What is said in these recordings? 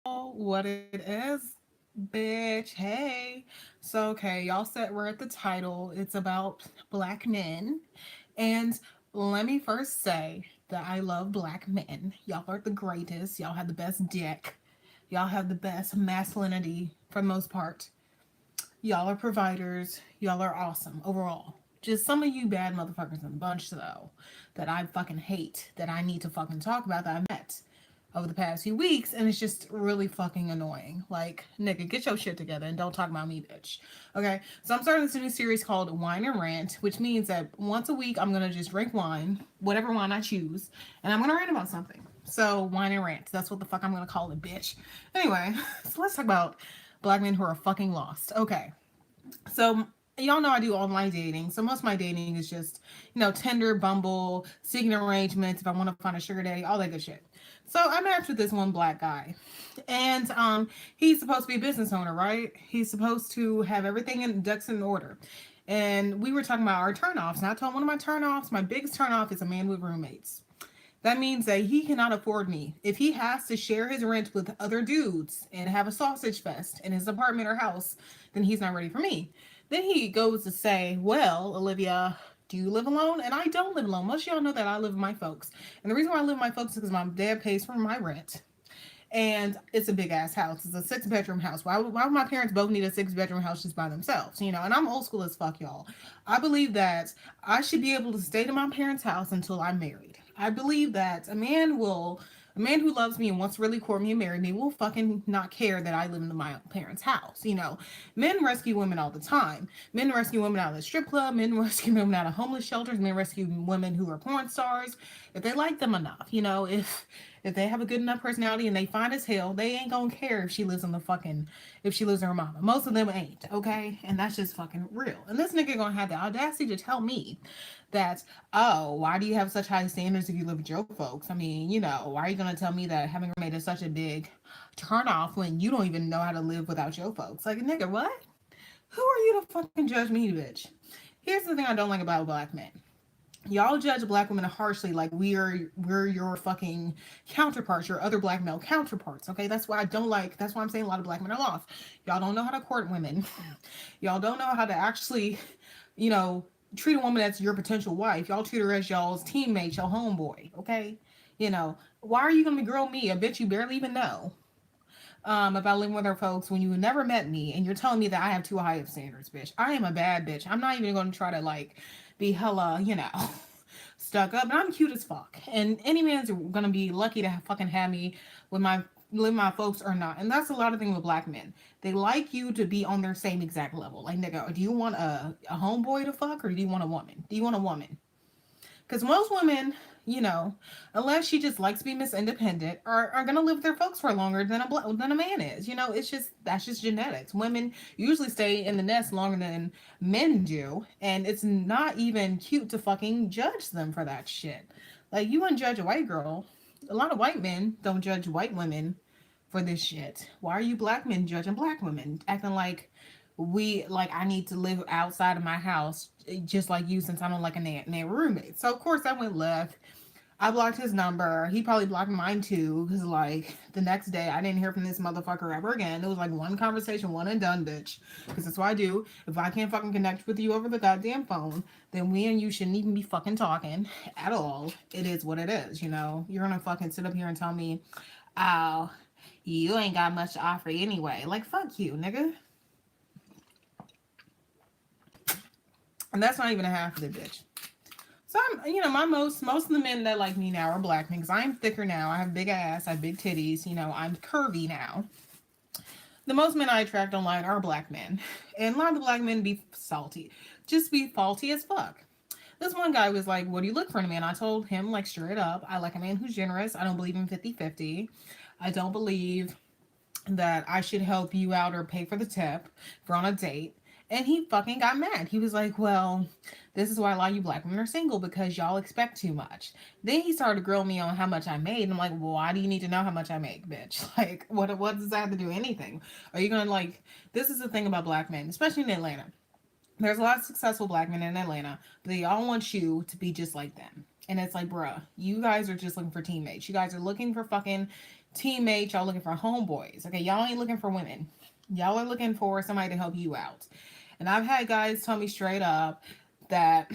What it is, bitch. Hey. So, okay, y'all said we're at the title. It's about black men. And let me first say that I love black men. Y'all are the greatest. Y'all have the best dick. Y'all have the best masculinity for the most part. Y'all are providers. Y'all are awesome overall. Just some of you bad motherfuckers in the bunch, though, that I fucking hate, that I need to fucking talk about, that I met over the past few weeks, and it's just really fucking annoying. Like, nigga, get your shit together and don't talk about me, bitch. Okay? So I'm starting this new series called Wine and Rant, which means that once a week I'm gonna just drink wine, whatever wine I choose, and I'm gonna rant about something. So, Wine and Rant. That's what the fuck I'm gonna call it, bitch. Anyway, so let's talk about black men who are fucking lost. Okay. So y'all know I do online dating. So most of my dating is just, Tinder, Bumble, seeking arrangements if I want to find a sugar daddy, all that good shit. So I matched with this one black guy. And he's supposed to be a business owner, right? He's supposed to have everything in ducks in order. And we were talking about our turnoffs. And I told him one of my turnoffs, my biggest turnoff is a man with roommates. That means that he cannot afford me. If he has to share his rent with other dudes and have a sausage fest in his apartment or house, then he's not ready for me. Then he goes to say, well, Olivia, do you live alone? And I don't live alone. Most of y'all know that I live with my folks. And the reason why I live with my folks is because my dad pays for my rent. And it's a big ass house. It's a 6 bedroom house. Why would my parents both need a 6 bedroom house just by themselves? And I'm old school as fuck, y'all. I believe that I should be able to stay to my parents' house until I'm married. I believe that a man who loves me and wants to really court me and marry me will fucking not care that I live in my parents' house. Men rescue women all the time. Men rescue women out of the strip club. Men rescue women out of homeless shelters. Men rescue women who are porn stars if they like them enough. If they have a good enough personality and they fine as hell, they ain't gonna care if she lives in her mama. Most of them ain't, okay? And that's just fucking real. And this nigga gonna have the audacity to tell me that, oh, why do you have such high standards if you live with your folks? I mean, why are you gonna tell me that having a roommate is such a big turn off when you don't even know how to live without your folks? Like, nigga, what? Who are you to fucking judge me, bitch? Here's the thing I don't like about black men. Y'all judge black women harshly like we're your fucking counterparts, your other black male counterparts. Okay, that's why I'm saying a lot of black men are lost. Y'all don't know how to court women. Y'all don't know how to actually, you know, treat a woman that's your potential wife. Y'all treat her as y'all's teammate, your homeboy. Okay, why are you gonna grill me, a bitch you barely even know, about living with her folks when you never met me and you're telling me that I have too high of standards, bitch? I am a bad bitch. I'm not even gonna try to like be hella, stuck up. And I'm cute as fuck. And any man's gonna be lucky to fucking have me with my live my folks or not. And that's a lot of things with black men. They like you to be on their same exact level. Like, nigga, do you want a homeboy to fuck or do you want a woman? Do you want a woman? Because most women, unless she just likes to be Miss Independent, are gonna live with their folks for longer than a man is. That's just genetics. Women usually stay in the nest longer than men do, and it's not even cute to fucking judge them for that shit. Like, you wouldn't judge a white girl. A lot of white men don't judge white women for this shit. Why are you black men judging black women, acting like I need to live outside of my house just like you since I don't like a man roommate. So of course I went left. I blocked his number. He probably blocked mine too. Cause like the next day I didn't hear from this motherfucker ever again. It was like one conversation, one and done, bitch. Cause that's what I do. If I can't fucking connect with you over the goddamn phone, then we and you shouldn't even be fucking talking at all. It is what it is, You're gonna fucking sit up here and tell me, oh, you ain't got much to offer anyway. Like, fuck you, nigga. And that's not even a half of the bitch. So I'm, my most of the men that like me now are black men because I'm thicker now. I have big ass, I have big titties. I'm curvy now. The most men I attract online are black men, and a lot of the black men be salty, just be faulty as fuck. This one guy was like, "What do you look for in a man?" I told him like straight up, I like a man who's generous. I don't believe in 50-50. I don't believe that I should help you out or pay for the tip for on a date. And he fucking got mad. He was like, well, this is why a lot of you black women are single because y'all expect too much. Then he started to grill me on how much I made. And I'm like, well, why do you need to know how much I make, bitch? Like, what does that have to do with anything? Are you going to like, this is the thing about black men, especially in Atlanta. There's a lot of successful black men in Atlanta, but they all want you to be just like them. And it's like, bruh, you guys are just looking for teammates. You guys are looking for fucking teammates, y'all looking for homeboys. Okay, y'all ain't looking for women. Y'all are looking for somebody to help you out. And I've had guys tell me straight up that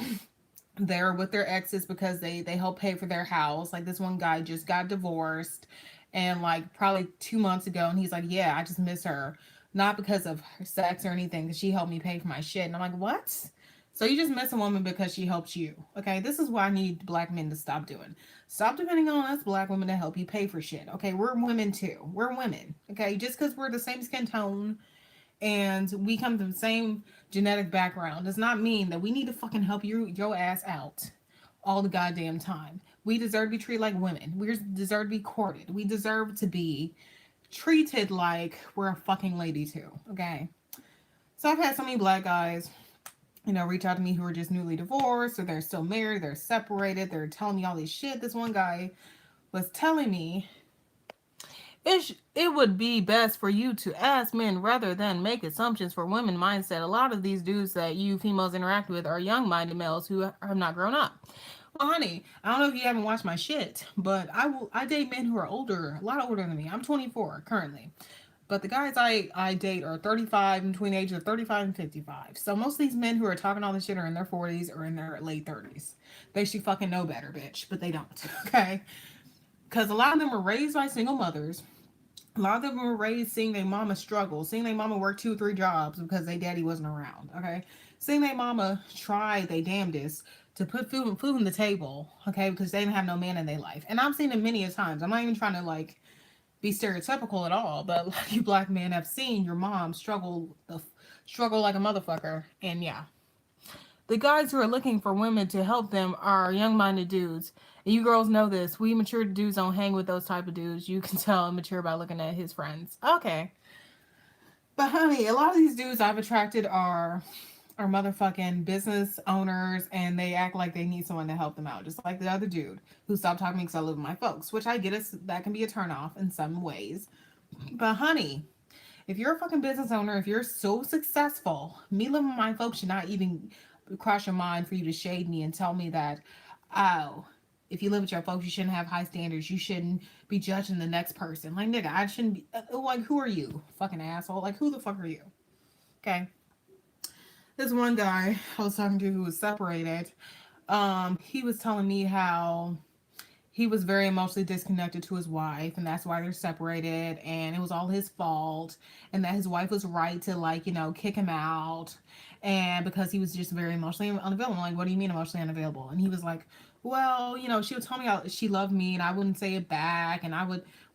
they're with their exes because they help pay for their house. Like this one guy just got divorced and like probably 2 months ago, and he's like, yeah, I just miss her. Not because of her sex or anything, because she helped me pay for my shit. And I'm like, what? So you just miss a woman because she helped you. Okay, this is what I need black men to stop doing. Stop depending on us black women to help you pay for shit. Okay, we're women too. We're women. Okay, just because we're the same skin tone and we come from the same genetic background does not mean that we need to fucking help your ass out all the goddamn time. We deserve to be treated like women. We deserve to be courted. We deserve to be treated like we're a fucking lady too. Okay. So I've had so many black guys, reach out to me who are just newly divorced or they're still married, they're separated, they're telling me all this shit. This one guy was telling me it would be best for you to ask men rather than make assumptions for women mindset. A lot of these dudes that you females interact with are young-minded males who have not grown up. Well, honey, I don't know if you haven't watched my shit, but I date men who are older, a lot older than me. I'm 24 currently. But the guys I date are 35 and between the ages of 35 and 55. So most of these men who are talking all this shit are in their 40s or in their late 30s. They should fucking know better, bitch, but they don't. Okay? Because a lot of them were raised by single mothers. A lot of them were raised seeing their mama struggle, seeing their mama work 2 or 3 jobs because their daddy wasn't around. Okay, seeing their mama try their damnedest to put food on the table. Okay, because they didn't have no man in their life, and I've seen it many a times. I'm not even trying to like be stereotypical at all, but like you black men have seen your mom struggle like a motherfucker, and yeah, the guys who are looking for women to help them are young-minded dudes. And you girls know this. We mature dudes don't hang with those type of dudes. You can tell immature by looking at his friends. Okay. But honey, a lot of these dudes I've attracted are motherfucking business owners and they act like they need someone to help them out. Just like the other dude who stopped talking to me because I live with my folks, which I get that can be a turnoff in some ways. But honey, if you're a fucking business owner, if you're so successful, me living with my folks should not even cross your mind for you to shade me and tell me that, oh, if you live with your folks, you shouldn't have high standards. You shouldn't be judging the next person. Like, nigga, I shouldn't be. Like, who are you? Fucking asshole. Like, who the fuck are you? Okay. This one guy I was talking to who was separated, he was telling me how he was very emotionally disconnected to his wife and that's why they're separated and it was all his fault and that his wife was right to like kick him out and because he was just very emotionally unavailable. I'm like, what do you mean emotionally unavailable? And he was like, well, she would tell me how she loved me and I wouldn't say it back and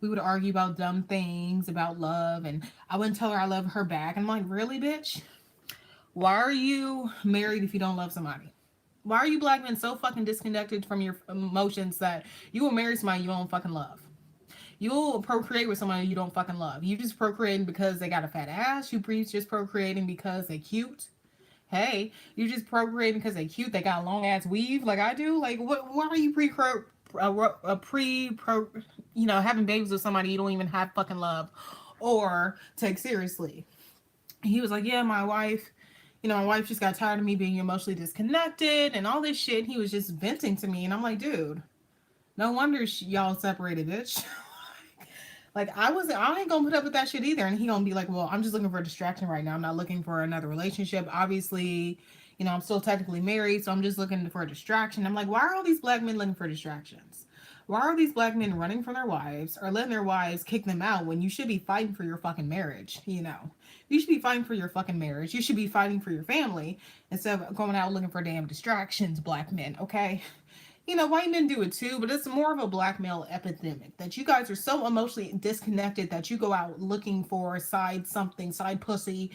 we would argue about dumb things about love and I wouldn't tell her I love her back. And I'm like, really, bitch? Why are you married if you don't love somebody? Why are you black men so fucking disconnected from your emotions that you will marry somebody you don't fucking love? You'll procreate with somebody you don't fucking love. You just procreating because they got a fat ass. You just procreating because they cute. Hey, you just procreating because they cute. They got a long ass weave like I do. Like what? Why are you having babies with somebody you don't even have fucking love or take seriously? He was like, yeah, my wife just got tired of me being emotionally disconnected and all this shit. He was just venting to me. And I'm like, dude, no wonder y'all separated, bitch. Like, I ain't gonna put up with that shit either. And he gonna be like, well, I'm just looking for a distraction right now. I'm not looking for another relationship. Obviously, I'm still technically married. So I'm just looking for a distraction. I'm like, why are all these black men looking for distractions? Why are these black men running from their wives or letting their wives kick them out when you should be fighting for your fucking marriage? You should be fighting for your fucking marriage. You should be fighting for your family instead of going out looking for damn distractions, black men, okay? White men do it too, but it's more of a black male epidemic that you guys are so emotionally disconnected that you go out looking for side pussy,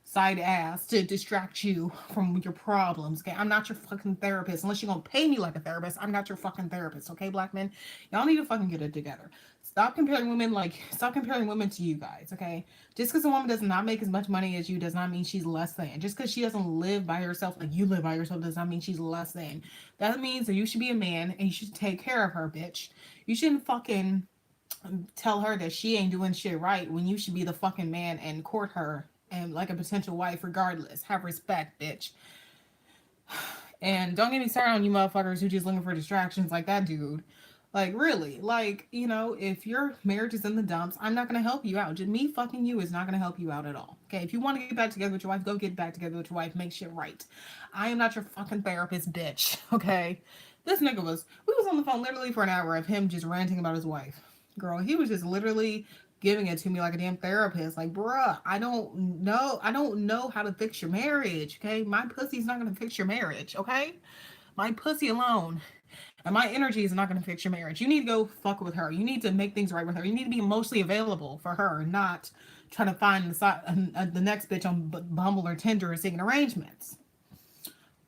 side ass to distract you from your problems. Okay, I'm not your fucking therapist unless you're gonna pay me like a therapist. I'm not your fucking therapist. Okay, black men, y'all need to fucking get it together. Stop comparing women to you guys. Okay, just because a woman does not make as much money as you does not mean she's less than. Just because she doesn't live by herself like you live by yourself does not mean she's less than. That means that you should be a man and you should take care of her, bitch. You shouldn't fucking tell her that she ain't doing shit right when you should be the fucking man and court her and like a potential wife regardless. Have respect, bitch. And don't get me started on you motherfuckers who just looking for distractions like that dude. Like, really, like, if your marriage is in the dumps, I'm not going to help you out. Just me fucking you is not going to help you out at all. Okay. If you want to get back together with your wife, go get back together with your wife. Make shit right. I am not your fucking therapist, bitch. Okay. This nigga we was on the phone literally for an hour of him just ranting about his wife. Girl, he was just literally giving it to me like a damn therapist. Like, bruh, I don't know. I don't know how to fix your marriage. Okay. My pussy's not going to fix your marriage. Okay. My pussy alone and my energy is not going to fix your marriage. You need to go fuck with her. You need to make things right with her. You need to be emotionally available for her, not trying to find the next bitch on Bumble or Tinder or seeking arrangements.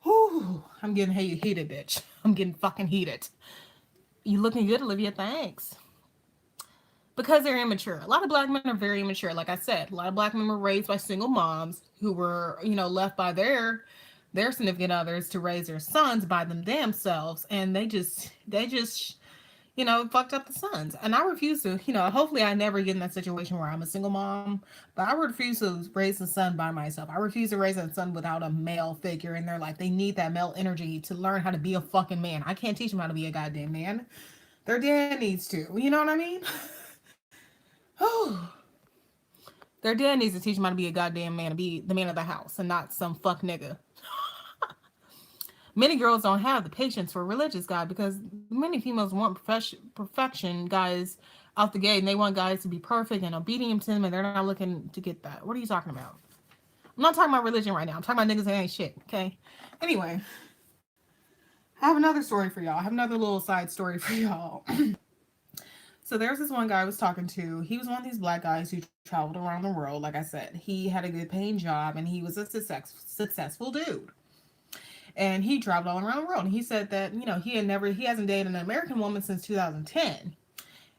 Whew, I'm getting heated, bitch. I'm getting fucking heated. You looking good, Olivia. Thanks. Because they're immature. A lot of black men are very immature. Like I said, a lot of black men were raised by single moms who were, left by their significant others to raise their sons by them themselves, and they just fucked up the sons. And I refuse to, hopefully I never get in that situation where I'm a single mom, but I refuse to raise a son by myself. I refuse to raise a son without a male figure in their life. They need that male energy to learn how to be a fucking man. I can't teach them how to be a goddamn man. Their dad needs to. You know what I mean? Oh, their dad needs to teach them how to be a goddamn man, to be the man of the house and not some fuck nigga. Many girls don't have the patience for a religious guy because many females want perfection guys out the gate, and they want guys to be perfect and obedient to them, and they're not looking to get that. What are you talking about? I'm not talking about religion right now. I'm talking about niggas that ain't shit, okay? Anyway, I have another story for y'all. I have another little side story for y'all. So there's this one guy I was talking to. He was one of these black guys who traveled around the world. Like I said, he had a good paying job and he was a successful dude. And he traveled all around the world. And he said that, he hasn't dated an American woman since 2010.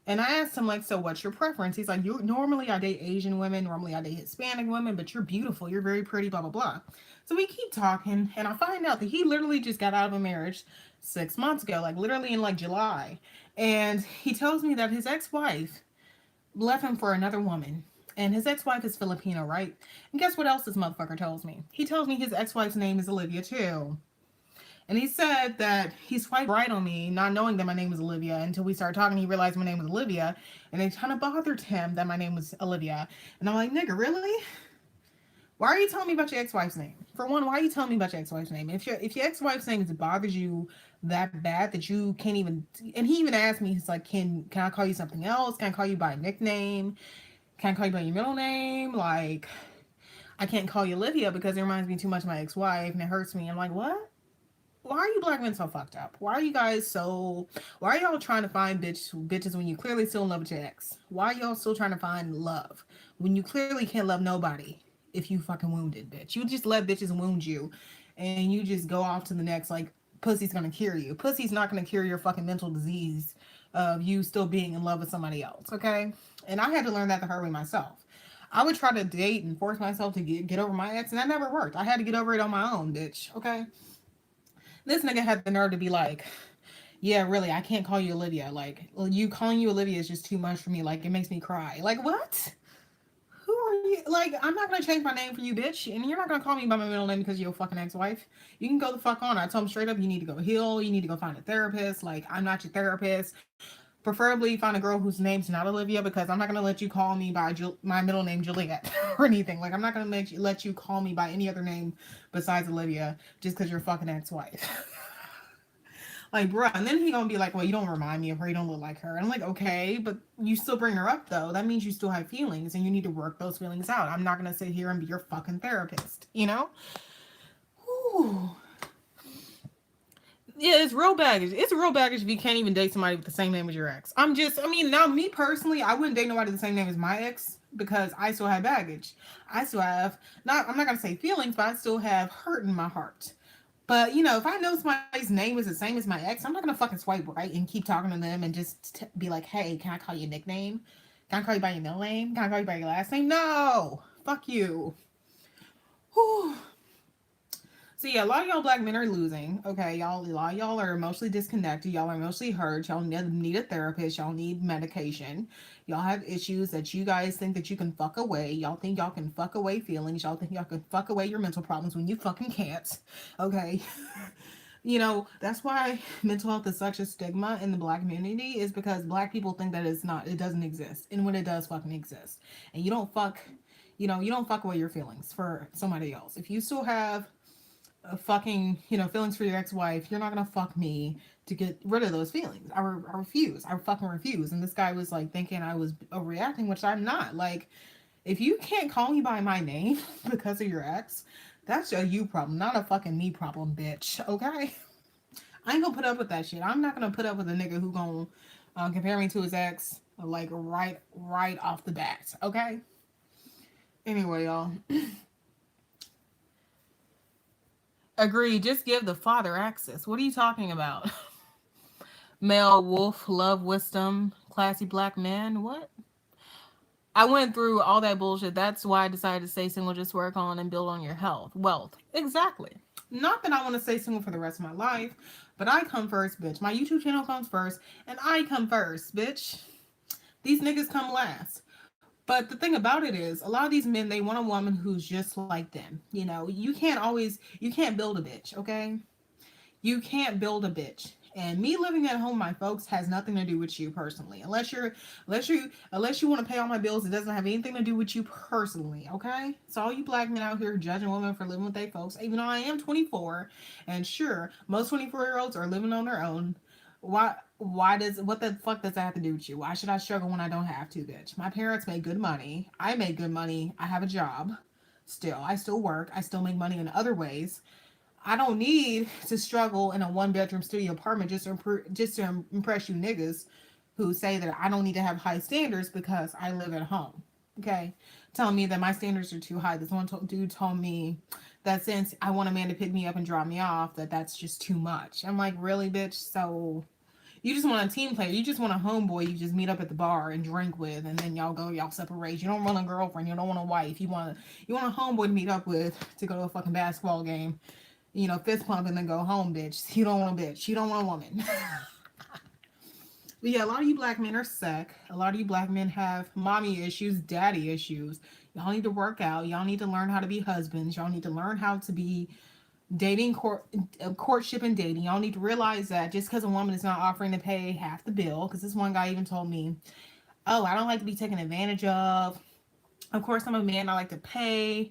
And I asked him, like, so what's your preference? He's like, normally I date Asian women, normally I date Hispanic women, but you're beautiful, you're very pretty, blah, blah, blah. So we keep talking, and I find out that he literally just got out of a marriage 6 months ago, like literally in like July. And he tells me that his ex-wife left him for another woman. And his ex-wife is Filipino, right? And guess what else this motherfucker tells me? He tells me his ex-wife's name is Olivia too. And he said that he swiped right on me, not knowing that my name was Olivia, until we started talking. He realized my name was Olivia, and it kind of bothered him that my name was Olivia. And I'm like, nigga, really? Why are you telling me about your ex-wife's name? For one, why are you telling me about your ex-wife's name? If your ex-wife's name bothers you that bad that you can't even, and he even asked me, he's like, can I call you something else? Can I call you by a nickname? Can I call you by your middle name? Like, I can't call you Olivia because it reminds me too much of my ex-wife and it hurts me. I'm like, what? Why are you black men so fucked up? Why are you guys so? Why are y'all trying to find bitches when you clearly still in love with your ex? Why are y'all still trying to find love when you clearly can't love nobody? If you fucking wounded, bitch, you just let bitches wound you, and you just go off to the next. Like, pussy's gonna cure you. Pussy's not gonna cure your fucking mental disease of you still being in love with somebody else. Okay, and I had to learn that the hard way myself. I would try to date and force myself to get over my ex, and that never worked. I had to get over it on my own, bitch. Okay. This nigga had the nerve to be like, yeah, really, I can't call you Olivia. Like, you calling you Olivia is just too much for me. Like, it makes me cry. Like, what? Who are you? Like, I'm not gonna change my name for you, bitch. And you're not gonna call me by my middle name because you're a fucking ex-wife. You can go the fuck on. I told him straight up, you need to go heal. You need to go find a therapist. Like, I'm not your therapist. Preferably find a girl whose name's not Olivia because I'm not gonna let you call me by my middle name Juliet or anything. Like, I'm not gonna let you call me by any other name besides Olivia just because you're a fucking ex-wife. Like, bruh. And then he gonna be like, well, you don't remind me of her. You don't look like her. And I'm like, okay, but you still bring her up though. That means you still have feelings and you need to work those feelings out. I'm not gonna sit here and be your fucking therapist, you know? Ooh. Yeah, it's real baggage. It's real baggage if you can't even date somebody with the same name as your ex. Now me personally, I wouldn't date nobody with the same name as my ex because I still have baggage. I still have, I'm not gonna say feelings, but I still have hurt in my heart. But, if I know somebody's name is the same as my ex, I'm not going to fucking swipe right and keep talking to them and just be like, hey, can I call you a nickname? Can I call you by your middle name? Can I call you by your last name? No! Fuck you. Whew. So yeah, a lot of y'all black men are losing. Okay, a lot of y'all are emotionally disconnected. Y'all are emotionally hurt. Y'all need a therapist. Y'all need medication. Y'all have issues that you guys think that you can fuck away. Y'all think y'all can fuck away feelings. Y'all think y'all can fuck away your mental problems when you fucking can't. Okay. That's why mental health is such a stigma in the black community, is because black people think that it doesn't exist. And when it does fucking exist. And you don't fuck away your feelings for somebody else. If you still have fucking, feelings for your ex-wife, you're not gonna fuck me to get rid of those feelings. I refuse. I fucking refuse. And this guy was like thinking I was overreacting, which I'm not. Like, if you can't call me by my name because of your ex, that's a you problem, not a fucking me problem, bitch. Okay? I ain't gonna put up with that shit. I'm not gonna put up with a nigga who gonna compare me to his ex like right off the bat. Okay? Anyway, y'all. Agree. Just give the father access. What are you talking about? Male wolf, love wisdom, classy black man. What? I went through all that bullshit. That's why I decided to stay single. Just work on and build on your wealth. Exactly. Not that I want to stay single for the rest of my life, but I come first, bitch. My YouTube channel comes first, and I come first, bitch. These niggas come last. But the thing about it is, a lot of these men, they want a woman who's just like them. You can't build a bitch, okay? You can't build a bitch. And me living at home, my folks, has nothing to do with you personally. Unless you want to pay all my bills, it doesn't have anything to do with you personally, okay? So all you black men out here judging women for living with their folks, even though I am 24, and sure, most 24-year-olds are living on their own. What the fuck does that have to do with you? Why should I struggle when I don't have to, bitch? My parents make good money. I make good money. I have a job. I still work. I still make money in other ways. I don't need to struggle in a one bedroom studio apartment just to impress you niggas who say that I don't need to have high standards because I live at home. Okay, telling me that my standards are too high. This dude told me that since I want a man to pick me up and drop me off, that's just too much. I'm like, really, bitch? So you just want a team player. You just want a homeboy you just meet up at the bar and drink with, and then y'all separate. You don't want a girlfriend. You don't want a wife. You want a homeboy to meet up with to go to a fucking basketball game, fist pump and then go home, bitch. You don't want a bitch. You don't want a woman. But yeah, a lot of you black men are sick. A lot of you black men have mommy issues, daddy issues. Y'all need to work out. Y'all need to learn how to be husbands. Y'all need to learn how to be courtship and dating. Y'all need to realize that just because a woman is not offering to pay half the bill, because this one guy even told me, oh, I don't like to be taken advantage of. Of course, I'm a man. I like to pay.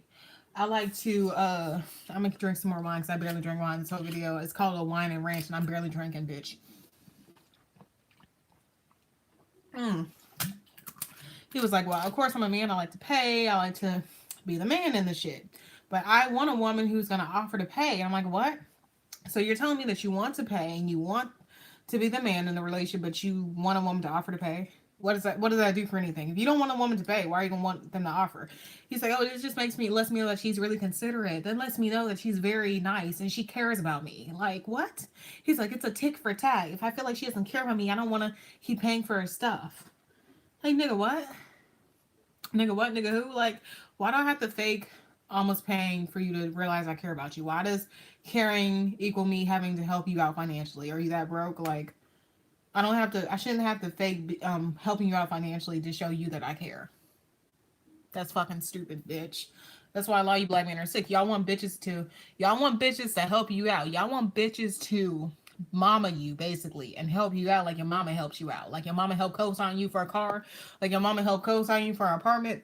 I like to, I'm gonna drink some more wine because I barely drink wine this whole video. It's called a wine and ranch, and I'm barely drinking, bitch. Mm. He was like, well, of course I'm a man. I like to pay. I like to be the man in the shit. But I want a woman who's gonna offer to pay. I'm like, what? So you're telling me that you want to pay and you want to be the man in the relationship, but you want a woman to offer to pay? What does that do for anything? If you don't want a woman to pay, why are you gonna want them to offer? He's like, oh, it just lets me know that she's really considerate. That lets me know that she's very nice and she cares about me. Like, what? He's like, it's a tick for tat. If I feel like she doesn't care about me, I don't want to keep paying for her stuff. Like, nigga, what? Nigga, what? Nigga, who? Like, why do I have to fake almost paying for you to realize I care about you? Why does caring equal me having to help you out financially? Are you that broke? Like, I shouldn't have to fake helping you out financially to show you that I care. That's fucking stupid, bitch. That's why a lot of you black men are sick. Y'all want bitches to help you out. Y'all want bitches to mama you basically and help you out like your mama helps you out. Like your mama helped co-sign you for a car, like your mama helped co-sign you for an apartment,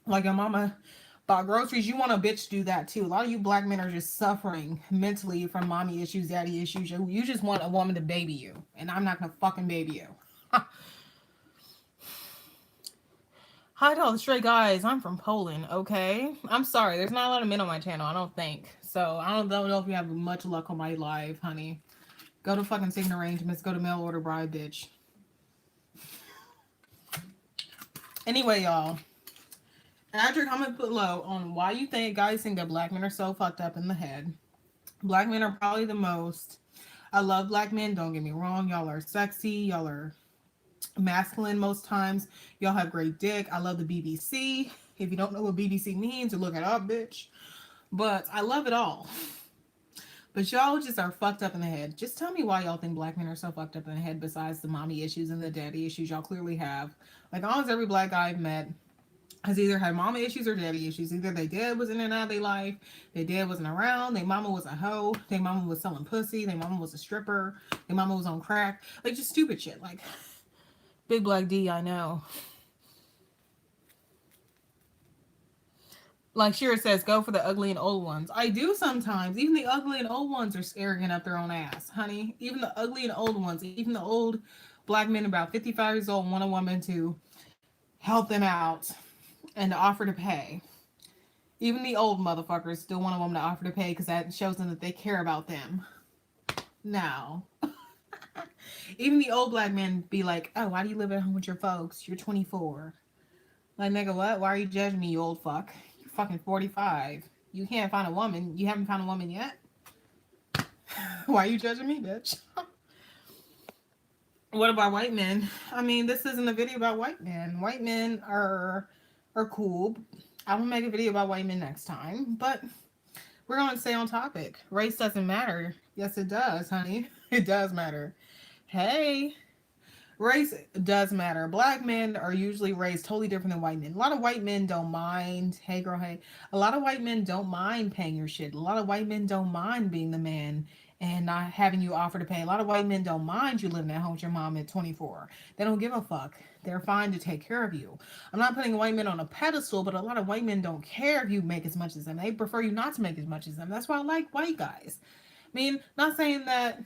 like your mama bought groceries. You want a bitch to do that too. A lot of you black men are just suffering mentally from mommy issues, daddy issues. You just want a woman to baby you, and I'm not gonna fucking baby you. Hi to all the stray guys. I'm from Poland, okay? I'm sorry. There's not a lot of men on my channel, I don't think. So I don't know if you have much luck on my live, honey. Go to fucking Sign Arrangements. Go to Mail Order Bride, bitch. Anyway, y'all. Add your comment below on why you guys think that black men are so fucked up in the head. Black men are probably the most. I love black men. Don't get me wrong. Y'all are sexy. Y'all are masculine most times. Y'all have great dick. I love the BBC. If you don't know what BBC means, look it up, bitch. But I love it all. But y'all just are fucked up in the head. Just tell me why y'all think black men are so fucked up in the head besides the mommy issues and the daddy issues y'all clearly have. Like almost every black guy I've met has either had mama issues or daddy issues. Either their dad was in and out of their life, their dad wasn't around, their mama was a hoe, their mama was selling pussy, their mama was a stripper, their mama was on crack. Like, just stupid shit. Like, Big Black D, I know. Like Shira says, go for the ugly and old ones. I do sometimes. Even the ugly and old ones are arrogant up their own ass, honey. Even the ugly and old ones, even the old black men about 55 years old want a woman to help them out and to offer to pay. Even the old motherfuckers still want a woman to offer to pay because that shows them that they care about them. Now, even the old black men be like, oh, why do you live at home with your folks? You're 24. Like, nigga, what? Why are you judging me, you old fuck? You're fucking 45. You can't find a woman. You haven't found a woman yet? Why are you judging me, bitch? What about white men? I mean, this isn't a video about white men. White men are cool. I will make a video about white men next time, but we're going to stay on topic. Race doesn't matter. Yes, it does, honey. It does matter. Hey, race does matter. Black men are usually raised totally different than white men. A lot of white men don't mind. Hey, girl, hey. A lot of white men don't mind paying your shit. A lot of white men don't mind being the man and not having you offer to pay. A lot of white men don't mind you living at home with your mom at 24. They don't give a fuck. They're fine to take care of you. I'm not putting white men on a pedestal, but a lot of white men don't care if you make as much as them. They prefer you not to make as much as them. That's why I like white guys. I mean, not saying that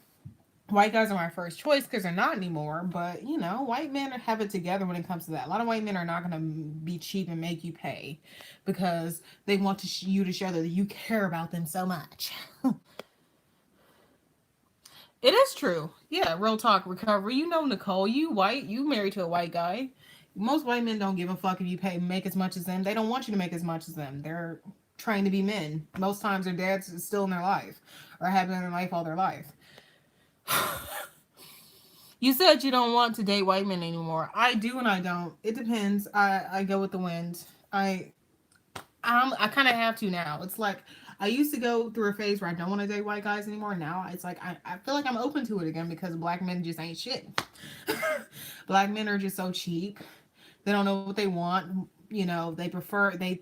white guys are my first choice because they're not anymore, but you know, white men have it together when it comes to that. A lot of white men are not going to be cheap and make you pay because they want you to show that you care about them so much. It is true. Yeah, real talk, recovery. You know, Nicole, you white, you married to a white guy. Most white men don't give a fuck if you pay make as much as them. They don't want you to make as much as them. They're trying to be men. Most times their dad's still in their life or have been in their life all their life. You said you don't want to date white men anymore. I do and I don't. It depends. I go with the wind. I kind of have to now. It's like I used to go through a phase where I don't want to date white guys anymore. Now it's like I feel like I'm open to it again because black men just ain't shit. Black men are just so cheap. They don't know what they want. You know, they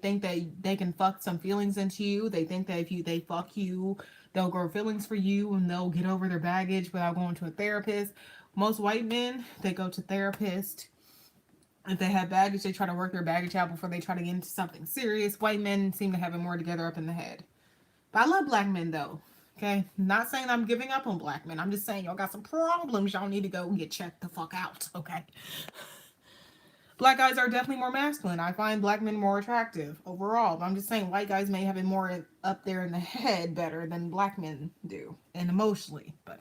think that they can fuck some feelings into you. They think that if they fuck you, they'll grow feelings for you and they'll get over their baggage without going to a therapist. Most white men, they go to therapists. If they have baggage, they try to work their baggage out before they try to get into something serious. White men seem to have it more together up in the head. But I love black men though. Okay, not saying I'm giving up on black men. I'm just saying y'all got some problems. Y'all need to go and get checked the fuck out. Okay. Black guys are definitely more masculine. I find black men more attractive overall. But I'm just saying white guys may have it more up there in the head better than black men do, and emotionally. But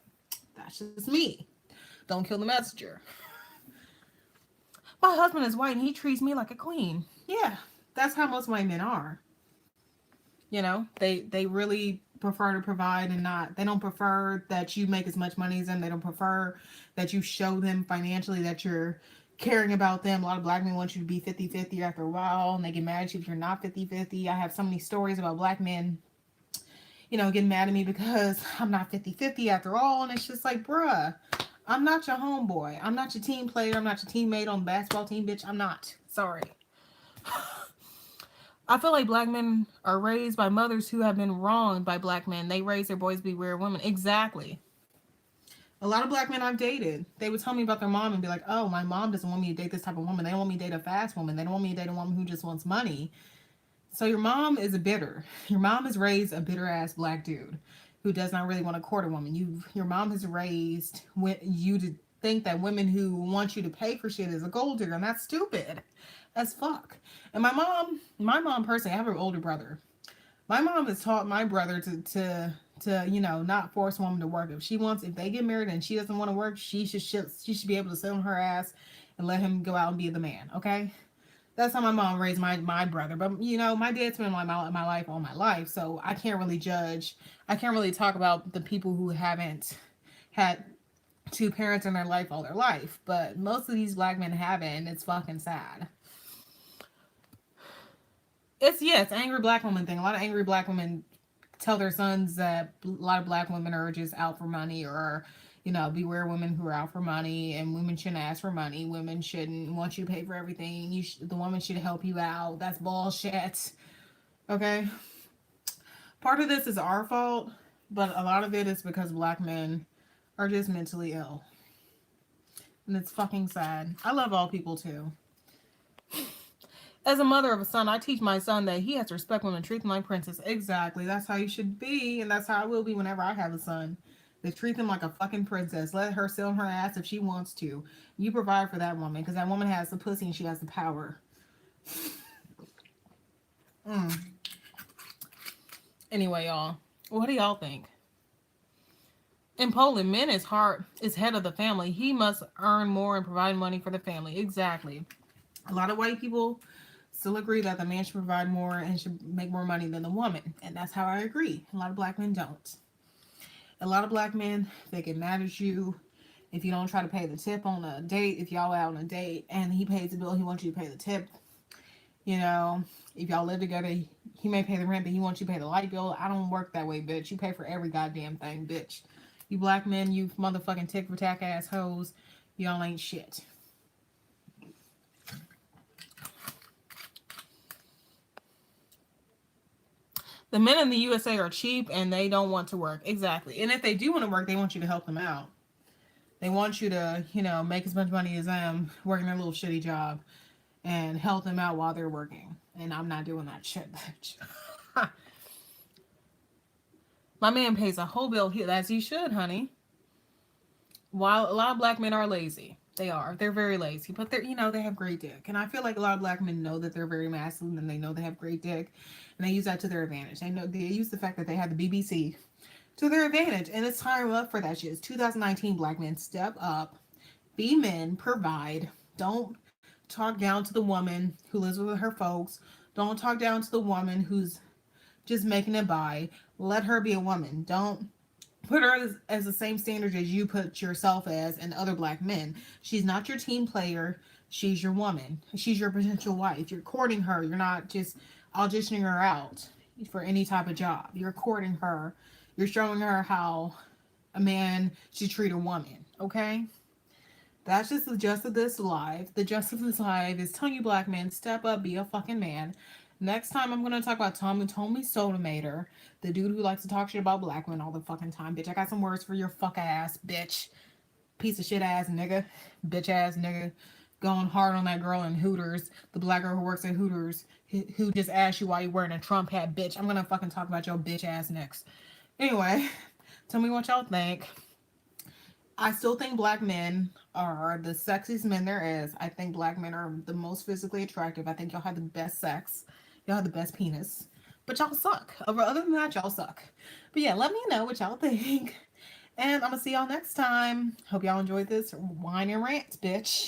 that's just me. Don't kill the messenger. My husband is white and he treats me like a queen. Yeah, that's how most white men are. You know, they really prefer to provide and not, they don't prefer that you make as much money as them. They don't prefer that you show them financially that you're caring about them. A lot of black men want you to be 50-50 after a while and they get mad at you if you're not 50-50. I have so many stories about black men, you know, getting mad at me because I'm not 50-50 after all. And it's just like, bruh, I'm not your homeboy. I'm not your team player. I'm not your teammate on the basketball team, bitch. I'm not. Sorry. I feel like black men are raised by mothers who have been wronged by black men. They raise their boys to be weird women. Exactly. A lot of black men I've dated, they would tell me about their mom and be like, oh, my mom doesn't want me to date this type of woman. They don't want me to date a fast woman. They don't want me to date a woman who just wants money. So your mom is a bitter. Your mom has raised a bitter ass black dude who does not really want to court a woman. Your mom has raised you to think that women who want you to pay for shit is a gold digger, and that's stupid as fuck. And my mom personally, I have an older brother. My mom has taught my brother to you know, not force a woman to work. If they get married and she doesn't want to work, she should be able to sit on her ass and let him go out and be the man. Okay. That's how my mom raised my brother. But you know, my dad's been in my life all my life, so I can't really judge. I can't really talk about the people who haven't had two parents in their life all their life. But most of these black men haven't, and it's fucking sad. It's angry black woman thing. A lot of angry black women tell their sons that a lot of black women are just out for money or Beware women who are out for money, and women shouldn't ask for money. Women shouldn't want you to pay for everything. The woman should help you out. That's bullshit. Okay? Part of this is our fault, but a lot of it is because black men are just mentally ill. And it's fucking sad. I love all people too. As a mother of a son, I teach my son that he has to respect women, treat them like princess. Exactly. That's how you should be, and that's how I will be whenever I have a son. They treat them like a fucking princess. Let her sit on her ass if she wants to. You provide for that woman because that woman has the pussy and she has the power. Mm. Anyway, y'all, what do y'all think? In Poland, men is head of the family. He must earn more and provide money for the family. Exactly. A lot of white people still agree that the man should provide more and should make more money than the woman. And that's how I agree. A lot of black men don't. A lot of black men, they get mad at you if you don't try to pay the tip on a date. If y'all out on a date and he pays the bill, he wants you to pay the tip. You know, if y'all live together, he may pay the rent, but he wants you to pay the light bill. I don't work that way, bitch. You pay for every goddamn thing, bitch. You black men, you motherfucking tick for tack ass hoes, y'all ain't shit. The men in the USA are cheap and they don't want to work. Exactly. And if they do want to work, they want you to help them out. They want you to, make as much money as them working their little shitty job and help them out while they're working. And I'm not doing that shit, bitch. My man pays a whole bill, as he should, honey. While a lot of black men are lazy. They are. They're very lazy. But they have great dick. And I feel like a lot of black men know that they're very masculine and they know they have great dick. And they use that to their advantage. They use the fact that they have the BBC to their advantage. And it's time up for that shit. It's 2019, black men. Step up. Be men. Provide. Don't talk down to the woman who lives with her folks. Don't talk down to the woman who's just making it by. Let her be a woman. Don't put her as the same standard as you put yourself as and other black men. She's not your team player. She's your woman. She's your potential wife. You're courting her. You're not just auditioning her out for any type of job. You're courting her. You're showing her how a man should treat a woman. Okay? That's just the gist of this live. The gist of this live is telling you black men, step up, be a fucking man. Next time I'm going to talk about tommysotomayor, the dude who likes to talk shit about black men all the fucking time. Bitch, I got some words for your fuck ass, bitch. Piece of shit ass nigga. Bitch ass nigga. Going hard on that girl in Hooters. The black girl who works at Hooters. Who just asked you why you wearing a Trump hat, bitch. I'm going to fucking talk about your bitch ass next. Anyway, tell me what y'all think. I still think black men are the sexiest men there is. I think black men are the most physically attractive. I think y'all have the best sex. Y'all have the best penis. But y'all suck. Other than that, y'all suck. But yeah, let me know what y'all think. And I'm going to see y'all next time. Hope y'all enjoyed this wine and rant, bitch.